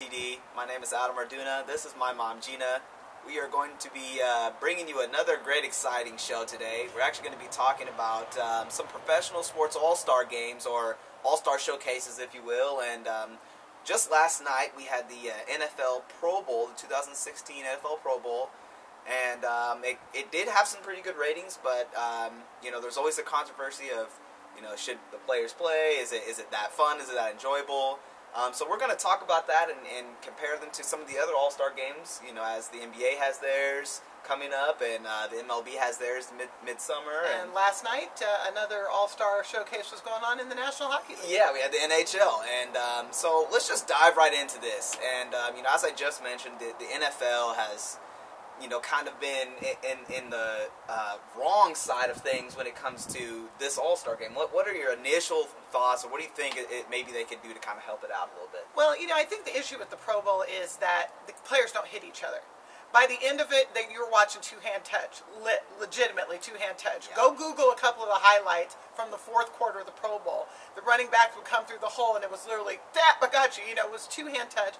OTD. My name is Adam Arduna. This is my mom, Gina. We are going to be bringing you another great, exciting show today. We're actually going to be talking about some professional sports all-star games, or all-star showcases, if you will. And just last night, we had the NFL Pro Bowl, the 2016 NFL Pro Bowl. And it did have some pretty good ratings, but there's always a controversy of, should the players play? Is it that fun? Is it that enjoyable? So we're going to talk about that and compare them to some of the other All-Star games, as the NBA has theirs coming up, and the MLB has theirs midsummer. And last night, another All-Star showcase was going on in the National Hockey League. Yeah, we had the NHL, and so let's just dive right into this. And, as I just mentioned, the NFL has kind of been in the wrong side of things when it comes to this All-Star game. What are your initial thoughts, or what do you think maybe they could do to kind of help it out a little bit? Well, I think the issue with the Pro Bowl is that the players don't hit each other. By the end of it, you're watching two-hand touch, legitimately two-hand touch. Yeah. Go Google a couple of the highlights from the fourth quarter of the Pro Bowl. The running back would come through the hole, and it was literally, that, I got you. It was two-hand touch.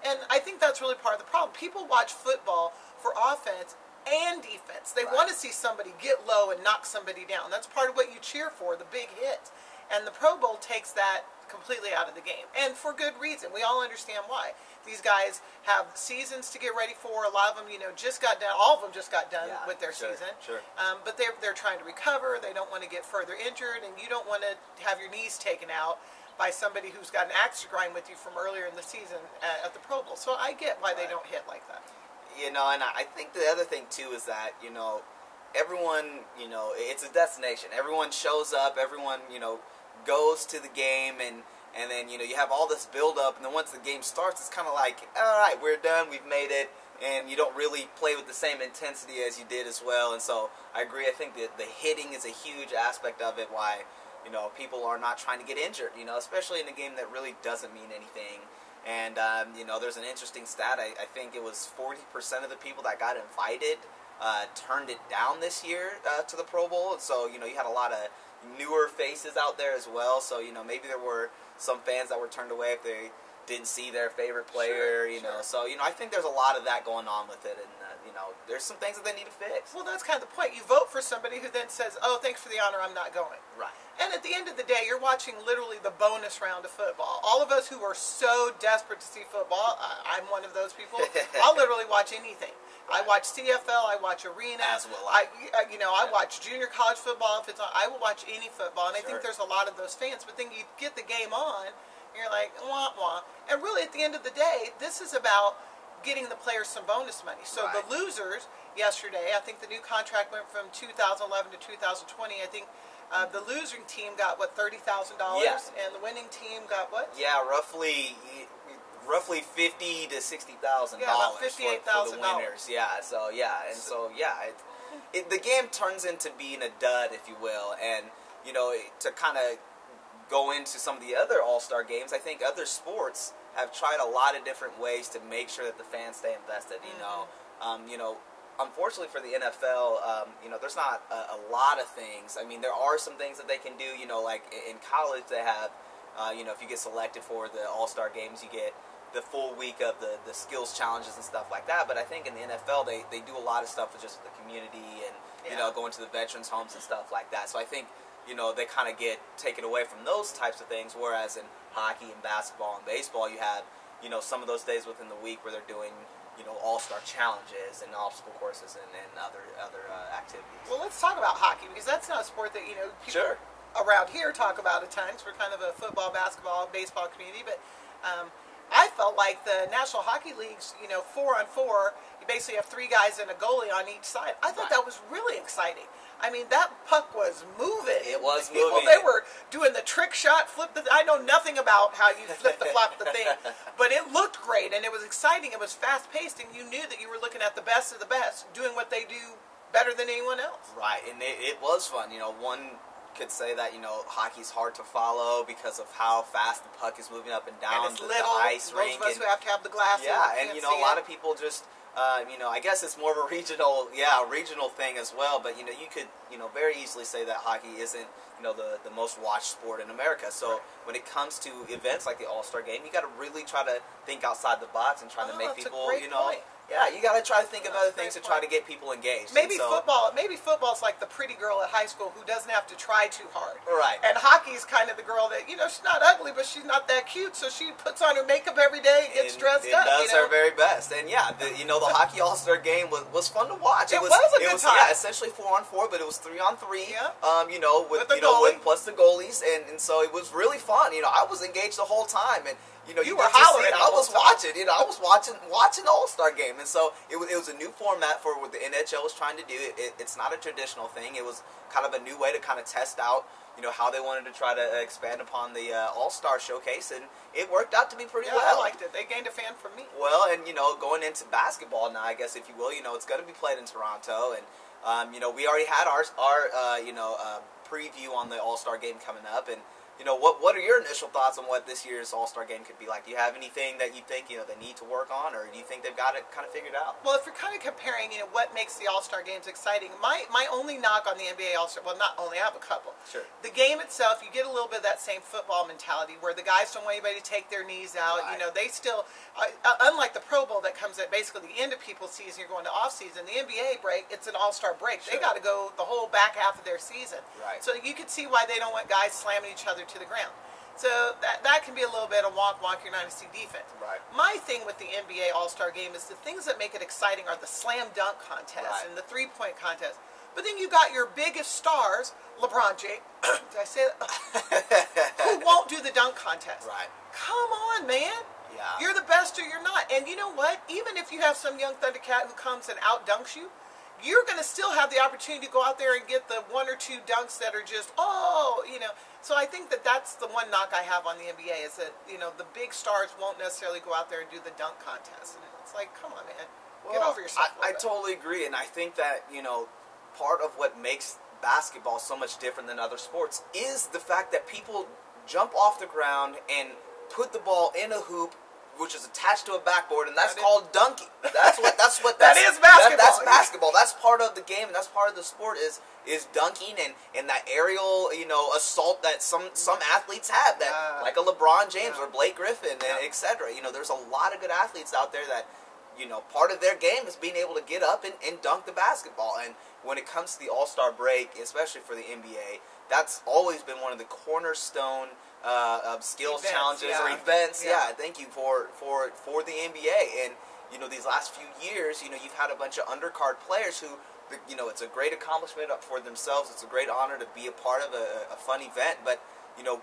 And I think that's really part of the problem. People watch football for offense and defense. They want to see somebody get low and knock somebody down. That's part of what you cheer for, the big hits. And the Pro Bowl takes that completely out of the game. And for good reason. We all understand why. These guys have seasons to get ready for. A lot of them, just got done. All of them just got done with their season. Sure. But they're trying to recover. They don't want to get further injured. And you don't want to have your knees taken out by somebody who's got an axe to grind with you from earlier in the season at the Pro Bowl. So I get why they don't hit like that. And I think the other thing, too, is that, everyone, it's a destination. Everyone shows up. Everyone, goes to the game, and then, you have all this build-up, and then once the game starts, it's kind of like, all right, we're done. We've made it. And you don't really play with the same intensity as you did as well. And so I agree. I think that the hitting is a huge aspect of it, why people are not trying to get injured, especially in a game that really doesn't mean anything. And, there's an interesting stat. I think it was 40% of the people that got invited turned it down this year to the Pro Bowl. And so, you had a lot of newer faces out there as well. So, maybe there were some fans that were turned away if they didn't see their favorite player, Sure. So, I think there's a lot of that going on with it. And, there's some things that they need to fix. Well, that's kind of the point. You vote for somebody who then says, oh, thanks for the honor, I'm not going. Right. And at the end of the day, you're watching literally the bonus round of football. All of us who are so desperate to see football, I'm one of those people, I'll literally watch anything. Right. I watch CFL, I watch Arena. As will I. I watch junior college football. If it's on, I will watch any football. And I think there's a lot of those fans. But then you get the game on, and you're like, wah, wah. And really, at the end of the day, this is about getting the players some bonus money. So the losers yesterday, I think the new contract went from 2011 to 2020. I think the losing team got, what, $30,000? Yeah. And the winning team got what? Yeah, roughly $50,000 to $60,000. Yeah, about $58,000 for the winners. Yeah, so yeah, and so yeah, the game turns into being a dud, if you will, and to kind of go into some of the other All-Star games, I think other sports have tried a lot of different ways to make sure that the fans stay invested. Unfortunately for the NFL, there's not a lot of things. I mean, there are some things that they can do. Like in college, they have, if you get selected for the All-Star games, you get the full week of the skills challenges and stuff like that. But I think in the NFL, they do a lot of stuff with just the community and going to the veterans' homes and stuff like that. So I think they kind of get taken away from those types of things, whereas in hockey and basketball and baseball, you have, some of those days within the week where they're doing, all-star challenges and obstacle courses and other activities. Well, let's talk about hockey, because that's not a sport that, people around here talk about at times. We're kind of a football, basketball, baseball community, but I felt like the National Hockey League's, 4-on-4, you basically have three guys and a goalie on each side. I thought that was really exciting. I mean, that puck was moving. It was moving. They were doing the trick shot, I know nothing about how you flip the flop the thing, but it looked great, and it was exciting. It was fast-paced, and you knew that you were looking at the best of the best, doing what they do better than anyone else. Right, and it was fun. One could say that, hockey's hard to follow because of how fast the puck is moving up and down and it's little, the ice rink. Those of us who have to have the glasses. Yeah, and, a lot of people just I guess it's more of a regional thing as well. But you could very easily say that hockey isn't the most watched sport in America. So when it comes to events like the All-Star Game, you got to really try to think outside the box and try to make people point. Yeah, you got to try to think of other things to try to get people engaged. Maybe football's like the pretty girl at high school who doesn't have to try too hard. Right. And hockey's kind of the girl that, she's not ugly, but she's not that cute, so she puts on her makeup every day and gets dressed up. It does her very best. And yeah, the hockey All-Star Game was fun to watch. It was a good time. Yeah, essentially 4-on-4, but it was 3-on-3. Yeah. With the goalie. plus the goalies, and so it was really fun. I was engaged the whole time, and you were hollering. I was watching. I was watching the All-Star Game, and so it was a new format for what the NHL was trying to do. It's not a traditional thing. It was kind of a new way to kind of test out, how they wanted to try to expand upon the All-Star Showcase, and it worked out to be pretty well. I liked it. They gained a fan from me. Well, and going into basketball now, I guess if you will, it's going to be played in Toronto, and we already had our preview on the All-Star Game coming up, and what are your initial thoughts on what this year's All-Star Game could be like? Do you have anything that you think they need to work on, or do you think they've got it kind of figured out? Well, if you're kind of comparing, what makes the All-Star Games exciting, my only knock on the NBA All-Star, well, not only, I have a couple. Sure. The game itself, you get a little bit of that same football mentality where the guys don't want anybody to take their knees out. Right. They still, unlike the Pro Bowl that comes at basically the end of people's season, you're going to off-season. The NBA break, it's an All-Star break. Sure. They got to go the whole back half of their season. Right. So you can see why they don't want guys slamming each other to the ground. So that can be a little bit of wonk, you're not going to see defense. Right. My thing with the NBA All-Star Game is the things that make it exciting are the slam dunk contest and the three-point contest. But then you got your biggest stars, LeBron James, did I say that? Who won't do the dunk contest. Right. Come on, man. Yeah. You're the best or you're not. And you know what? Even if you have some young Thundercat who comes and out-dunks you, you're going to still have the opportunity to go out there and get the one or two dunks that are just, So I think that's the one knock I have on the NBA is that, the big stars won't necessarily go out there and do the dunk contest. And it's like, come on, man. Get over yourself. I totally agree. And I think that, part of what makes basketball so much different than other sports is the fact that people jump off the ground and put the ball in a hoop which is attached to a backboard, and that's called dunking. That is basketball. That's basketball. That's part of the game, and that's part of the sport is dunking and that aerial assault that some athletes have, that like a LeBron James or Blake Griffin and etc. There's a lot of good athletes out there that part of their game is being able to get up and dunk the basketball. And when it comes to the All-Star break, especially for the NBA, that's always been one of the cornerstone skills challenges or events. Yeah, thank you for the NBA. And these last few years, you've had a bunch of undercard players who, it's a great accomplishment for themselves. It's a great honor to be a part of a fun event, but.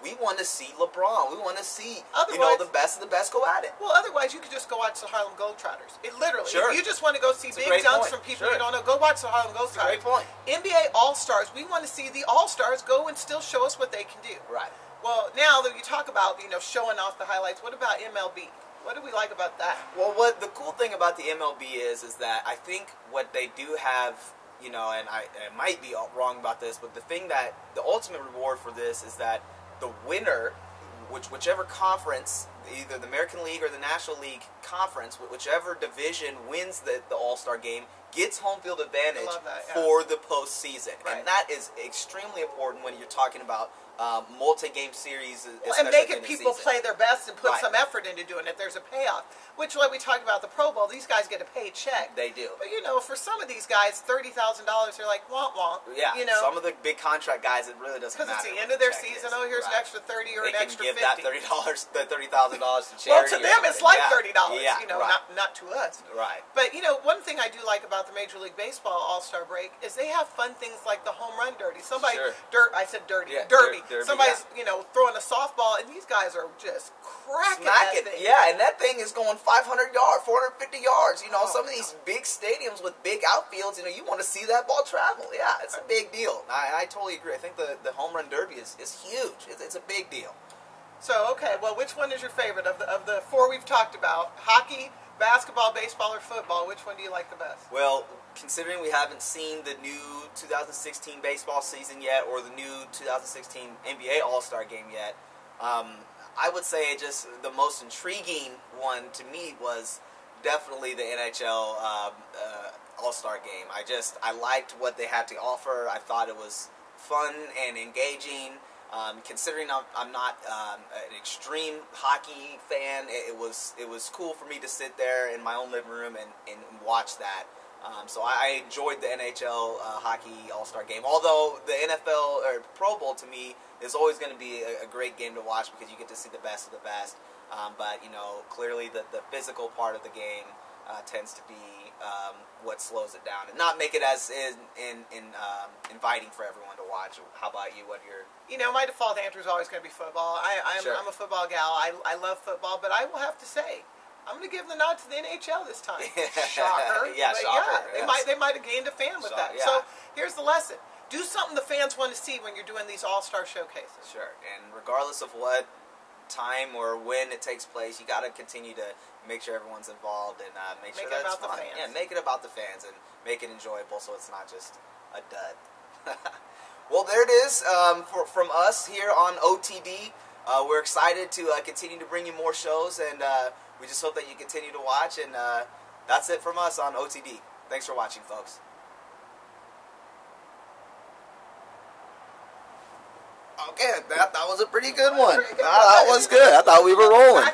We want to see LeBron. We want to see, the best of the best go at it. Well, otherwise, you could just go watch the Harlem Globetrotters. It literally. Sure. If you just want to go see big dunks from people you don't know, go watch the Harlem Globetrotters. That's a great point. NBA All-Stars, we want to see the All-Stars go and still show us what they can do. Right. Well, now that you talk about, showing off the highlights, what about MLB? What do we like about that? Well, what the cool thing about the MLB is that I think what they do have, and I might be wrong about this, but the thing that the ultimate reward for this is that the winner, whichever conference, either the American League or the National League conference, whichever division wins the All-Star game, gets home field advantage for the postseason. Right. And that is extremely important when you're talking about multi-game series. And making people play their best and put some effort into doing it. There's a payoff. Which, like we talked about the Pro Bowl, these guys get a paid check. They do. But, for some of these guys, $30,000, they're like, womp womp. Yeah, some of the big contract guys, it really doesn't matter. Because it's the end of their season. Oh, here's an extra 30 or an extra 50. They can give that $30,000 to charity. Well, to them, it's like $30, not to us. Right. But, one thing I do like about the Major League Baseball All-Star break is they have fun things like the home run derby. I said dirty. Yeah, derby. derby. Somebody's, throwing a softball, and these guys are just cracking that thing. Yeah, and that thing is going 500 yards, 450 yards. Some of these big stadiums with big outfields, you want to see that ball travel. Yeah, it's a big deal. I totally agree. I think the home run derby is huge. It's a big deal. So, okay, well, which one is your favorite of the four we've talked about? Hockey, basketball, baseball, or football? Which one do you like the best? Well, considering we haven't seen the new 2016 baseball season yet or the new 2016 NBA All-Star game yet, I would say just the most intriguing one to me was definitely the NHL All-Star Game. I liked what they had to offer. I thought it was fun and engaging. Considering I'm not an extreme hockey fan, it was cool for me to sit there in my own living room and watch that. So I enjoyed the NHL Hockey All-Star Game. Although the NFL or Pro Bowl to me is always going to be a great game to watch because you get to see the best of the best. But clearly the physical part of the game tends to be what slows it down and not make it as inviting for everyone to watch. How about you? What your my default answer is always going to be football. I'm a football gal. I love football, but I will have to say, I'm going to give the nod to the NHL this time. Shocker. Yeah, shocker. Yeah, they might have gained a fan with that. Yeah. So here's the lesson. Do something the fans want to see when you're doing these all-star showcases. Sure. And regardless of what time or when it takes place, you got to continue to make sure everyone's involved and make sure that it's fun. Yeah, make it about the fans and make it enjoyable so it's not just a dud. Well, there it is from us here on OTD. We're excited to continue to bring you more shows, and we just hope that you continue to watch. And that's it from us on OTD. Thanks for watching, folks. Okay, that was a pretty good one. That was good. I thought we were rolling.